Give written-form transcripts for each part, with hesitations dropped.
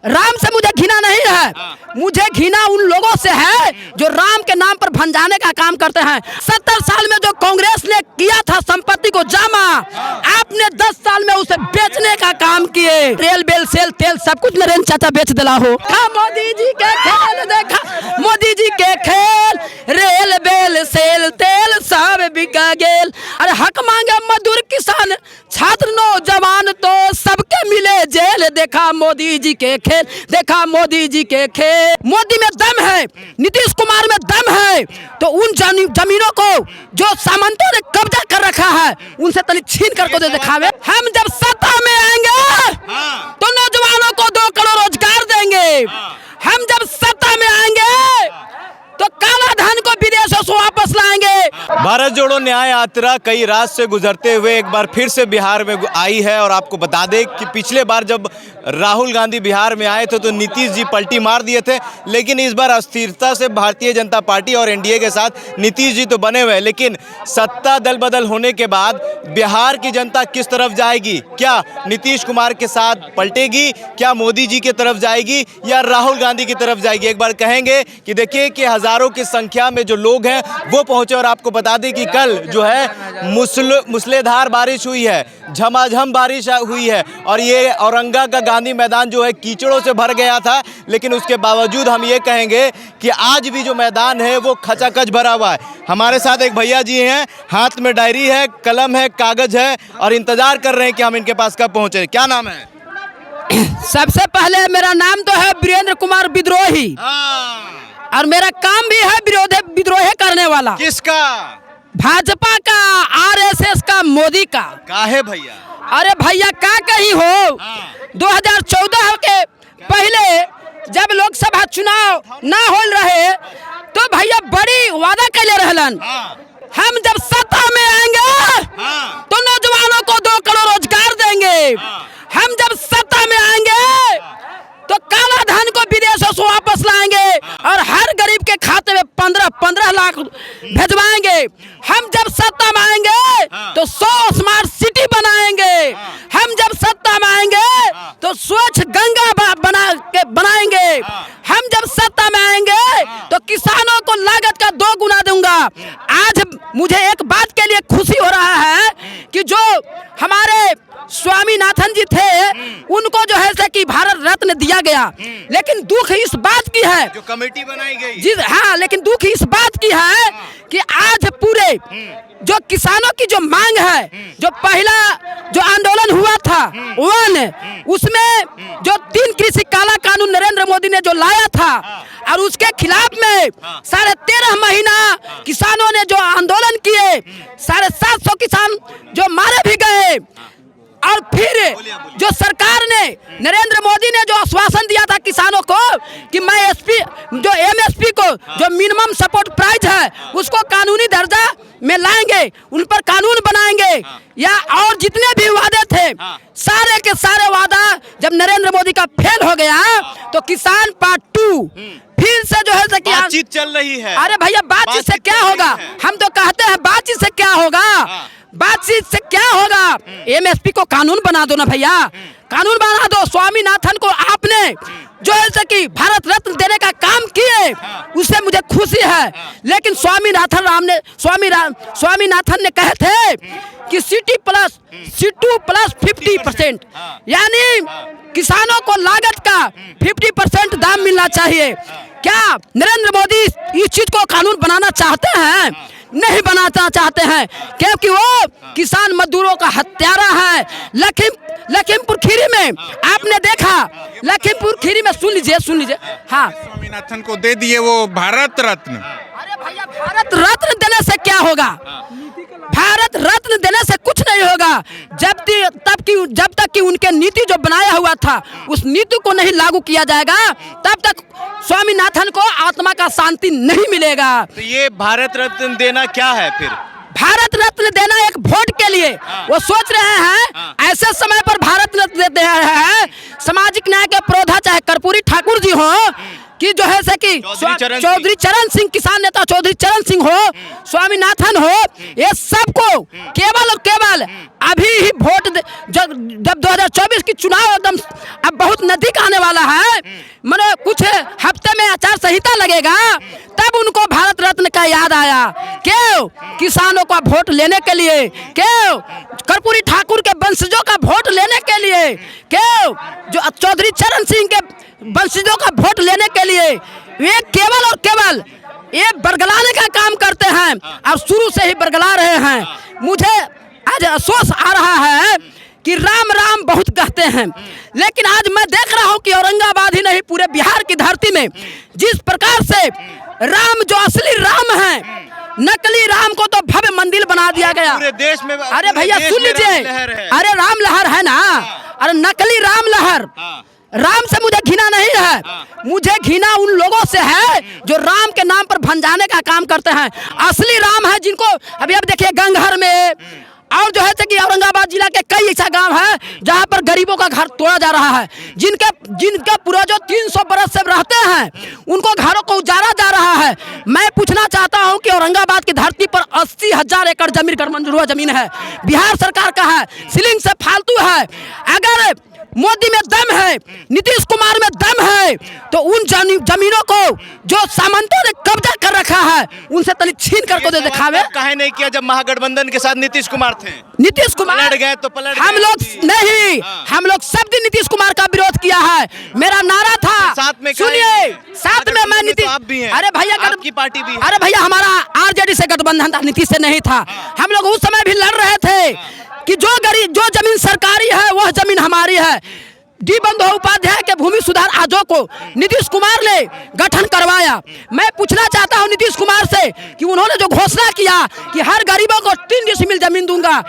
राम से मुझे घृणा नहीं है, मुझे घृणा उन लोगों से है जो राम के नाम पर भंजाने का काम करते हैं। 70 साल में जो कांग्रेस ने किया था संपत्ति को जमा, आपने 10 साल में उसे बेचने का काम किए। रेल बेल सेल तेल सब कुछ नरेंद्र चाचा बेच दिला हो। मोदी जी के खेल देखा, मोदी जी के खेल, रेल बेल सेल तेल सब बिका गेल। अरे हक मांगे मजदूर किसान छात्र नौजवान तो सबके मिले जेल। देखा मोदी जी के खेल, देखा मोदी जी के खेल। मोदी में दम है, नीतीश कुमार में दम है, तो उन जमीनों को जो सामंतों ने कब्जा कर रखा है उनसे तनी छीन कर को दे दिखावे। हम जब सत्ता में आएंगे तो नौजवानों को 2 करोड़ रोजगार देंगे। हम जब सत्ता में आएंगे तो काला धन को विदेशों से वापस लाएंगे। भारत जोड़ो न्याय यात्रा कई राज्य से गुजरते हुए एक बार फिर से बिहार में आई है। और आपको बता दें कि पिछले बार जब राहुल गांधी बिहार में आए थे तो नीतीश जी पलटी मार दिए थे, लेकिन इस बार अस्थिरता से भारतीय जनता पार्टी और एनडीए के साथ नीतीश जी तो बने हुए, लेकिन सत्ता दल बदल होने के बाद बिहार की जनता किस तरफ जाएगी? क्या नीतीश कुमार के साथ पलटेगी, क्या मोदी जी की तरफ जाएगी या राहुल गांधी की तरफ जाएगी? एक बार कहेंगे कि देखिए कि हजारों की संख्या में जो लोग हैं वो पहुंचे। और आपको बता दें कि कल जो है मूसलाधार बारिश हुई है, झमाझम बारिश हुई है और ये औरंगा का गांधी मैदान जो है कीचड़ों से भर गया था। लेकिन उसके बावजूद हम ये कहेंगे कि आज भी जो मैदान है वो खचाखच भरा हुआ है। हमारे साथ एक भैया जी हैं, हाथ में डायरी है, कलम है, कागज है और इंतजार कर रहे हैं कि हम इनके पास कब पहुंचे। क्या नाम है? सबसे पहले मेरा नाम तो है वीरेंद्र कुमार विद्रोही और मेरा काम भी है विद्रोह करने वाला। किसका? भाजपा का, आरएसएस का, मोदी का। काहे भैया? अरे भैया क्या कही हो, 2014 के पहले जब लोकसभा चुनाव ना हो रहे तो भैया बड़ी वादा कैले रहलन। हम जब सत्ता में आएंगे तो नौजवानों को 2 करोड़ रोजगार देंगे। हम जब सत्ता में आएंगे तो काला धन को विदेशों से वापस लाएंगे और हर गरीब के खाते में 15 लाख भेजवाएंगे। हम जब सत्ता में आएंगे तो 100 स्मार्ट सिटी बनाएंगे। हम जब सत्ता में आएंगे तो स्वच्छ गंगा बनाएंगे। हम जब सत्ता में आएंगे तो किसानों को लागत का 2 गुना दूंगा। आज मुझे एक बात के लिए खुशी हो रहा है कि जो हमारे स्वामीनाथन जी थे उनको जो है कि भारत रत्न दिया गया, लेकिन दुख इस बात की है जो कमेटी बनाई गई जी, हाँ, लेकिन दुख इस बात की है कि आज पूरे जो किसानों की जो मांग है, जो पहला जो आंदोलन हुआ था उसमें जो 3 कृषि काला कानून नरेंद्र मोदी ने जो लाया था और उसके खिलाफ में 13.5 महीना किसानों ने जो आंदोलन किए, 750 किसान जो मारे भी गए। और फिर जो सरकार ने, नरेंद्र मोदी ने जो आश्वासन दिया था किसानों को कि मैं जो एमएसपी को जो मिनिमम सपोर्ट प्राइस है उसको कानूनी दर्जा में लाएंगे, उन पर कानून बनाएंगे या और जितने भी वादे थे सारे के सारे वादा जब नरेंद्र मोदी का फेल हो गया तो किसान पार्ट 2 फिर से जो है कि बातचीत चल रही है। अरे भैया बातचीत से क्या होगा? हम तो कहते हैं बातचीत से क्या होगा, बातचीत से क्या होगा? एमएसपी को कानून बना दो ना भैया, कानून बना दो। स्वामीनाथन को आपने जो है कि भारत रत्न देने का काम किए उससे मुझे खुशी है, लेकिन स्वामीनाथन ने कहे थे कि सीटू प्लस 50%, यानी किसानों को लागत का 50% दाम मिलना चाहिए। क्या नरेंद्र मोदी इस चीज को कानून बनाना चाहते हैं? नहीं बनाना चाहते हैं, क्योंकि वो किसान मजदूरों का हत्यारा है। लखीमपुर खीरी में आपने देखा, लखीमपुर खीरी में सुन लीजिए, हाँ, स्वामीनाथन को दे दिए वो भारत रत्न। अरे भैया भारत रत्न देने से क्या होगा? भारत रत्न देने से कुछ नहीं होगा जब तक कि उनके नीति जो बनाया हुआ था उस नीति को नहीं लागू किया जाएगा तब तक स्वामीनाथन को आत्मा का शांति नहीं मिलेगा। तो ये भारत रत्न देना क्या है फिर? भारत रत्न देना एक वोट के लिए वो सोच रहे हैं, ऐसे समय पर भारत रत्न दे रहे हैं। सामाजिक न्याय के प्रोधा चाहे कर्पूरी ठाकुर जी हो, कि जो है से कि चौधरी चरण सिंह, किसान नेता चौधरी चरण सिंह हो, स्वामीनाथन हो, ये सबको केवल और केवल अभी ही वोट जब 2024 की चुनाव एकदम अब बहुत नजदीक आने वाला है, मैंने कुछ हफ्ते में आचार संहिता लगेगा, तब उनको भारत रत्न का याद आया। क्यों? किसानों का वोट लेने के लिए, क्यों? कर्पूरी ठाकुर के वंशजों का वोट लेने के लिए, क्यों? जो चौधरी चरण सिंह के वंशजों का वोट लेने के लिए वे केवल और केवल ये बरगलाने का काम करते हैं और शुरू से ही बरगला रहे हैं। मुझे आज अफसोस आ रहा है कि राम राम बहुत कहते हैं, लेकिन आज मैं देख रहा हूं कि औरंगाबाद ही नहीं पूरे बिहार की धरती में जिस प्रकार से राम जो असली राम है, नकली राम को तो भव्य मंदिर बना दिया गया पूरे देश में। अरे भैया सुन लीजिए, अरे राम लहर है ना, अरे नकली राम लहर। राम से मुझे घृणा नहीं है, मुझे घृणा उन लोगों से है जो राम के नाम पर भंजाने का काम करते हैं। असली राम है जिनको अभी अब देखिए गंगहर में और जो है कि औरंगाबाद जिला के कई ऐसा गांव है जहां पर गरीबों का घर तोड़ा जा रहा है, जिनके पूर्वजों 300 बरस से रहते हैं, उनको घरों को उजाड़ा जा रहा है। मैं पूछना चाहता हूं कि औरंगाबाद की धरती पर 80,000 एकड़ जमीन कर मंजूर हुआ जमीन है, बिहार सरकार का है, सीलिंग से फालतू है। अगर मोदी में दम है, नीतीश कुमार में दम है, तो उन जमीनों को जो सामंतों ने कब्जा कर रखा है उनसे तनी छीन कर को दे दिखावे। काहे नहीं किया जब महागठबंधन के साथ नीतीश कुमार थे? नीतीश कुमार पलट गए तो पलट हम लोग नहीं, हम लोग सब दिन नीतीश कुमार का विरोध किया है। मेरा नारा था, साथ में सुनिए, साथ में मैं नीतीश, आप भी हैं, अरे भैया आपकी पार्टी भी है। अरे भैया हमारा आरजेडी से गठबंधन था, नीतीश से नहीं था। हम लोग उस समय भी लड़ रहे थे कि जो जमीन सरकारी है वह जमीन हमारी है। डी बंदोपाध्याय के भूमि सुधार आयोग को नीतीश कुमार ने गठन करवाया। मैं पूछना चाहता हूं नीतीश कुमार से कि उन्होंने जो घोषणा किया कि हर गरीबों को 3 डिसमिल जमीन दूंगा,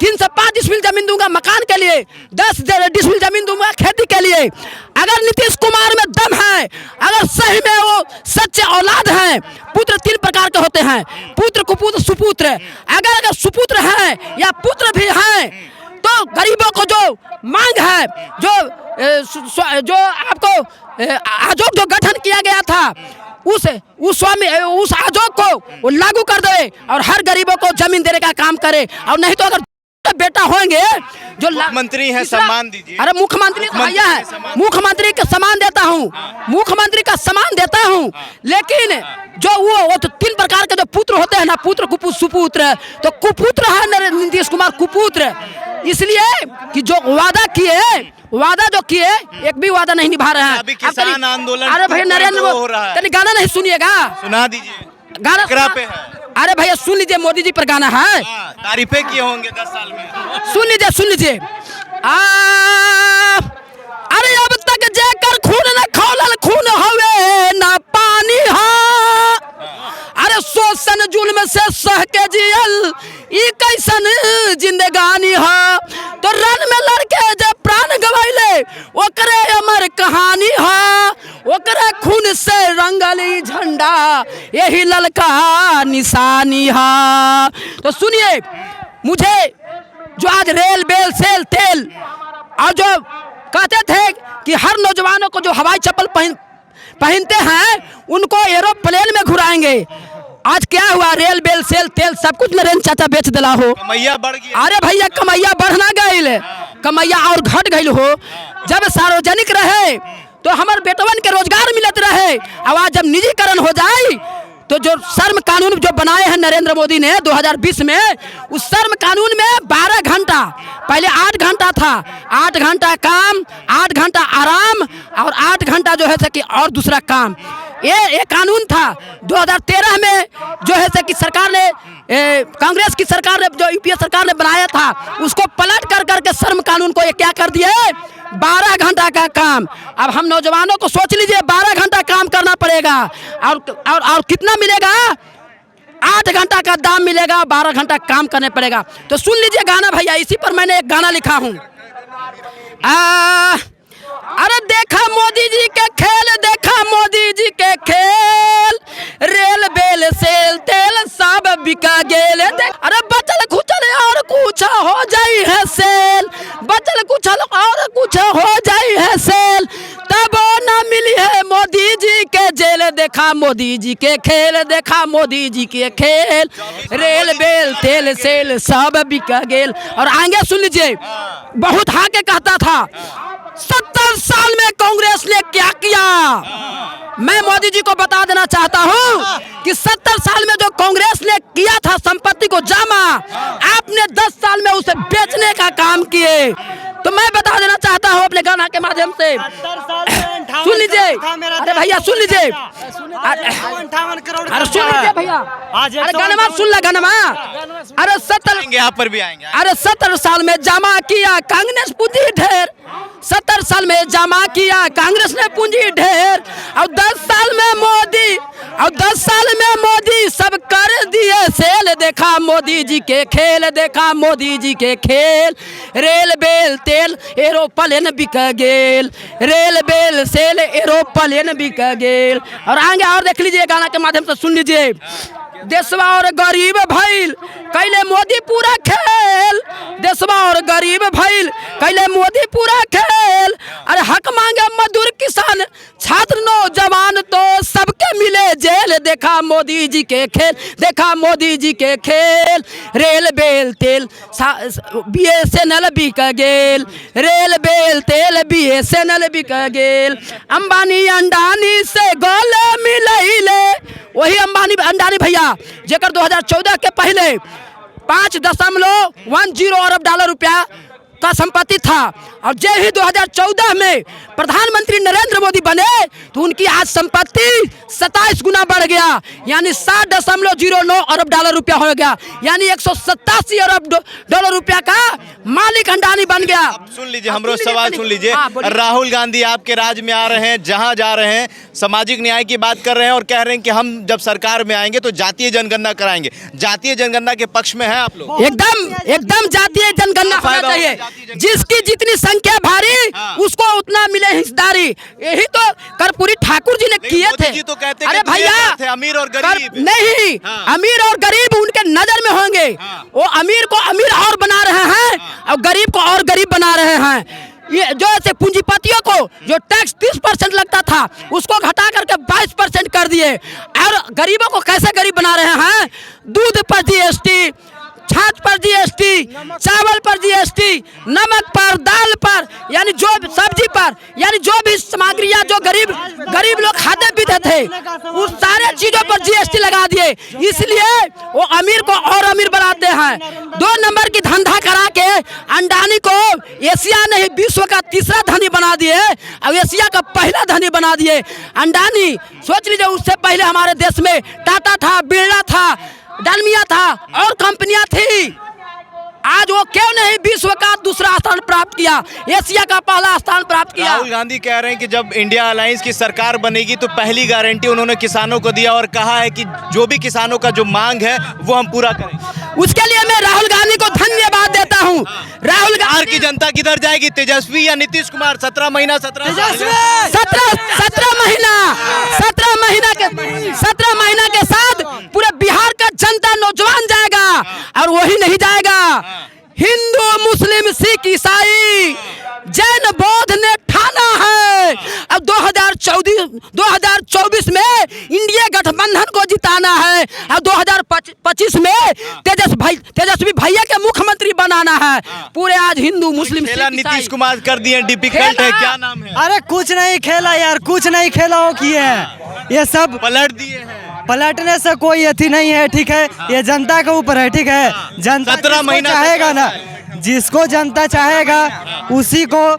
3 से 5 डिसमिल जमीन दूंगा मकान के लिए, 10 डिसमिल जमीन दूंगा खेती के लिए। अगर नीतीश कुमार में दम है, अगर सही में वो सच्चे औलाद हैं, पुत्र 3 प्रकार के होते हैं, पुत्र, कुपुत्र, सुपुत्र। अगर सुपुत्र हैं या पुत्र भी हैं तो गरीबों को जो मांग है, जो आपको आयोग जो गठन किया गया था उस आयोग को वो लागू कर दे और हर गरीबों को जमीन देने का काम करे। और नहीं तो अगर बेटा होंगे जो मुख्यमंत्री है सम्मान दीजिए। अरे मुख्यमंत्री तो भैया है, मुख्यमंत्री का सम्मान देता हूँ, मुख्यमंत्री का सम्मान देता हूँ, लेकिन जो वो तो 3 प्रकार के जो पुत्र होते हैं ना, पुत्र, कुपुत्र, सुपुत्र, तो कुपुत्र है नीतीश कुमार, कुपुत्र। इसलिए कि जो वादा जो किए एक भी वादा नहीं निभा रहे हैं। अभी किसान आंदोलन, अरे भैया नरेंद्र मोदी गाना नहीं सुनिएगा, सुना दीजिए गाना पे है। अरे भैया सुन लीजिए, मोदी जी पर गाना है, तारीफे किए होंगे 10 साल में। सुन लीजिए। अरे अब तक जेकर खून न खौलल खून हवे ना पानी हा, अरे शोषण जुल्म से सह के जियल ई कैसन जिंदगानी हा, तो रण में लड़के जे प्राण गवाइले ओकरे अमर कहानी हा, ओकरे खून से रंगली झंडा यही ललका निशानी हा। तो सुनिए, मुझे जो आज रेल बेल सेल तेल और जो कहते थे कि हर नौजवानों को जो हवाई चप्पल पहनते हैं उनको एरोप्लेन में घुराएंगे, आज क्या हुआ? रेल बेल सेल तेल सब कुछ नरेंद्र चाचा बेच दिला हो, कमैया बढ़ गया। अरे भैया कमैया बढ़ना गई, कमैया और घट गई हो। जब सार्वजनिक रहे तो हमारे बेटवन के रोजगार मिलत रहे, अब आज जब निजीकरण हो जाए तो जो श्रम कानून जो बनाए हैं नरेंद्र मोदी ने 2020 में, उस श्रम कानून में 12 घंटा, पहले 8 घंटा था, 8 घंटा काम, 8 घंटा आराम और 8 घंटा जो है कि और दूसरा काम, ये कानून था। 2013 में जो है कि सरकार ने कांग्रेस की सरकार ने जो यूपीए सरकार ने बनाया था उसको पलट कर करके श्रम कानून को ये क्या कर दिए, 12 घंटा का काम। अब हम नौजवानों को सोच लीजिए 12 घंटा काम करना पड़ेगा और कितना मिलेगा, 8 घंटा का दाम मिलेगा, 12 घंटा काम करने पड़ेगा। तो सुन लीजिए गाना भैया, इसी पर मैंने एक गाना लिखा हूँ। अरे देखा मोदी जी के खेल, देखा मोदी जी के खेल, रेल बेल सेल तेल सब बिका गेल। अरे बचल कुचल और कुछ हो जाई है सेल, बचल कुचल और कुछ हो जाई है सेल, तब न मिली है मोदी मोदी जी के जेल देखा मोदी जी के खेल, देखा मोदी जी के खेल, रेल बेल तेल सेल सब बिक गेल। और आगे सुन लीजिए, बहुत हाके कहता था 70 साल में कांग्रेस ने क्या किया। मैं मोदी जी को बता देना चाहता हूं कि 70 साल में जो कांग्रेस ने किया था संपत्ति को जमा, आपने 10 साल में उसे बेचने का काम किए। तो मैं बता देना चाहता हूं अपने गाना के माध्यम से, सुन लीजिए, अरे भैया सुन लीजिए, अरे सुन लीजिए भैया, अरे गाना सुन ला गाना, अरे 70 यहाँ पर भी आएंगे। अरे 70 साल में जमा किया कांग्रेस पूंजी ढेर, 70 साल में जमा किया कांग्रेस ने पूंजी ढेर, और 10 साल में मोदी, और 10 साल में मोदी सब कर दिए सेल, देखा मोदी जी के खेल, देखा मोदी जी के खेल, रेल बेल तेल एरोप्लेन बिक गेल, रेल बेल सेल एरोप्लेन बिक गेल। और आगे और देख लीजिए, गाना के माध्यम से सुन लीजिए, देशवा और गरीब भइल कैले मोदी पूरा खेल, देशवा और गरीब भइल कैले मोदी पूरा खेल। अरे हक मांगे मजदूर किसान छात्र नौजवान तो सबके मिले जेल, देखा मोदी जी के खेल, देखा मोदी जी के खेल, रेल बेल तेल BSNL बिक गेल, रेल बेल तेल BSNL बिक गेल। अंबानी अंडानी से गले मिलैले, वही अंबानी अंडानी भैया जेकर 2014 के पहले 5.10 अरब डॉलर रुपया का संपत्ति था, और जब ही 2014 में प्रधानमंत्री नरेंद्र मोदी बने तो उनकी आज संपत्ति 27 गुना बढ़ गया, यानी 7.09 अरब डॉलर रुपया हो गया, यानी 187 अरब डॉलर रुपया का मालिक अंडानी बन गया। सुन लीजिए, हमरो सवाल सुन लीजिए। राहुल गांधी आपके राज्य में आ रहे हैं, जहां जा रहे हैं सामाजिक न्याय की बात कर रहे हैं और कह रहे हैं कि हम जब सरकार में आएंगे तो जातीय जनगणना कराएंगे। जातीय जनगणना के पक्ष में है आप लोग? एकदम जातीय जनगणना होना चाहिए, जिसकी जितनी संख्या भारी उसको उतना मिले हिस्सेदारी। यही तो कर्पूरी ठाकुर जी ने किए थे। जी तो कहते अरे भैया, अमीर और गरीब नहीं, अमीर और गरीब उनके नजर में होंगे, वो अमीर को अमीर और बना रहे हैं और गरीब को और गरीब बना रहे हैं। ये जो ऐसे पूंजीपतियों को जो टैक्स 30% लगता था उसको घटा करके 22% कर दिए, और गरीबों को कैसे गरीब बना रहे हैं। दूध पर GST, छाछ पर GST, चावल पर GST, नमक पर, दाल पर, यानी जो सब्जी पर, यानी जो भी सामग्रियां जो गरीब लोग खाते पीते थे उस सारे चीजों पर GST लगा दिए। इसलिए वो अमीर को और अमीर बनाते हैं। 2 नंबर की धंधा करा के अंडानी को एशिया नहीं विश्व का तीसरा धनी बना दिए और एशिया का पहला धनी बना दिए। अंडानी सोच लीजिए, उससे पहले हमारे देश में टाटा था, बिरला था, डालमिया था और कंपनियां थी। आज वो क्यों नहीं विश्व का दूसरा स्थान प्राप्त किया, एशिया का पहला स्थान प्राप्त किया। राहुल गांधी कह रहे हैं कि जब इंडिया अलायंस की सरकार बनेगी तो पहली गारंटी उन्होंने किसानों को दिया और कहा है कि जो भी किसानों का जो मांग है वो हम पूरा करेंगे। उसके लिए मैं राहुल गांधी को धन्यवाद देता हूं। राहुल गांधी की जनता किधर जाएगी, तेजस्वी या नीतीश कुमार? 17 महीना 17 महीना के साथ पूरे बिहार का जनता नौजवान जाएगा, और वही नहीं जाएगा। हिंदू मुस्लिम सिख ईसाई जैन बौद्ध ने ठाना है अब 2024 में इंडिया गठबंधन को जिताना है, अब 2025 में तेजस्वी भैया के मुख्यमंत्री बनाना है। पूरे आज हिंदू मुस्लिम खेला नीतीश कुमार कर दिए, डिफिकल्ट है, क्या नाम है? अरे कुछ नहीं खेला यार, कुछ नहीं खेला हो किए हैं, ये सब पलट दिए हैं। पलटने से कोई अथी नहीं है, ठीक है, ये जनता के ऊपर है, ठीक है। जनता 17 महीना चाहेगा ना, जिसको जनता चाहेगा उसी को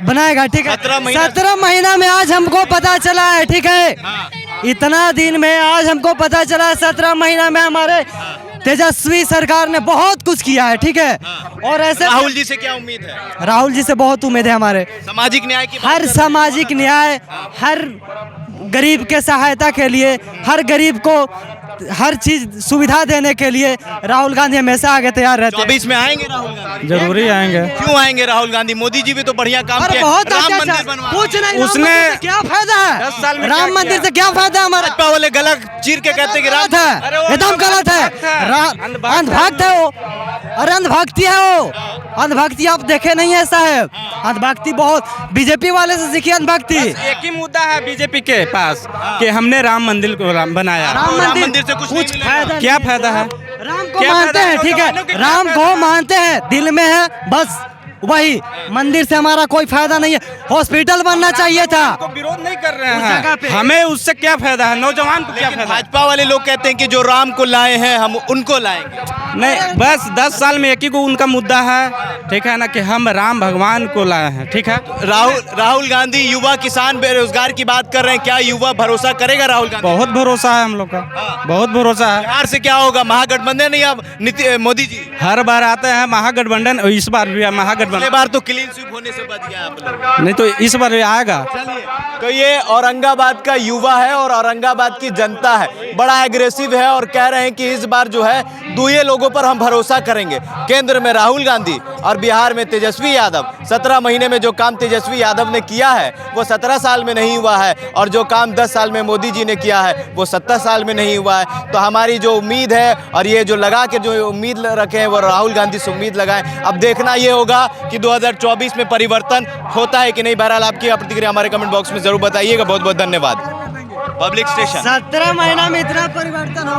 बनाएगा, ठीक है। 17 महीना में आज हमको पता चला है, ठीक है, इतना दिन में आज हमको पता चला 17 महीना में हमारे तेजस्वी सरकार ने बहुत कुछ किया है, ठीक है। और ऐसे राहुल जी से क्या उम्मीद है? राहुल जी से बहुत उम्मीद है हमारे, सामाजिक न्याय की हर सामाजिक न्याय, हर गरीब के सहायता के लिए, हर गरीब को हर चीज सुविधा देने के लिए राहुल गांधी हमेशा आगे तैयार रहते हैं। 24 में आएंगे राहुल गांधी? जरूरी आएंगे। क्यों आएंगे राहुल गांधी? मोदी जी भी तो बढ़िया काम और किए, बहुत राम अच्छा मंदिर बनवा कुछ नहीं, उसने राम मंदिर से क्या फायदा है? 10 साल में राम क्या मंदिर किया? से क्या फायदा है हमारा? भाजपा वाले गलत चीर के कहते हैं कि राम गलत है, एकदम गलत है। अंधभक्त है वो, अरे अंधभक्ति है वो, अंधभक्ति आप देखे नहीं ऐसा है। अंधभक्ति बहुत बीजेपी वाले से सीखिए अंधभक्ति। एक ही मुद्दा है बीजेपी के पास कि हमने राम मंदिर को बनाया। राम मंदिर से कुछ नहीं मिलेगा। फायदा क्या फायदा है? राम को क्या मानते फायदा हैं, है? ठीक नौजवानों के है, क्या राम फायदा को है? मानते हैं, दिल में है, बस वही। मंदिर से हमारा कोई फायदा नहीं है। हॉस्पिटल बनना चाहिए था। को विरोध नहीं कर रहे उस जगह पे। हैं, हमें उससे क्या फायदा है? नौजवान को क्या लेकिन फायदा है? भाजपा वाले लोग कहते हैं कि जो राम को लाए हैं हम उनको लाएंगे। नहीं, बस 10 साल में एक ही को उनका मुद्दा है, ठीक है ना, कि हम राम भगवान को लाए हैं, ठीक है। राहुल गांधी युवा किसान बेरोजगार की बात कर रहे हैं, क्या युवा भरोसा करेगा राहुल गांधी? बहुत भरोसा है हम लोग का, बहुत भरोसा है। बिहार से क्या होगा? महागठबंधन नहीं, अब मोदी जी हर बार आते हैं महागठबंधन, और इस बार भी है पिछले महागठबंधन। बार तो क्लीन स्वीप होने से बच गया आप लोग। नहीं तो इस बार भी आएगा। तो ये औरंगाबाद का युवा है और औरंगाबाद की जनता है, बड़ा एग्रेसिव है और कह रहे हैं कि इस बार जो है दुए लोगों पर हम भरोसा करेंगे। केंद्र में राहुल गांधी और बिहार में तेजस्वी यादव। 17 महीने में जो काम तेजस्वी यादव ने किया है वो 17 साल में नहीं हुआ है, और जो काम 10 साल में मोदी जी ने किया है वो 17 साल में नहीं हुआ है। तो हमारी जो उम्मीद है और ये जो लगा के जो उम्मीद रखे हैं वो राहुल गांधी से उम्मीद लगाएं। अब देखना ये होगा कि 2024 में परिवर्तन होता है कि नहीं। बहरहाल आपकी प्रतिक्रिया हमारे कमेंट बॉक्स में जरूर बताइएगा। बहुत बहुत धन्यवाद। पब्लिक स्टेशन 17 महीना में इतना परिवर्तन हो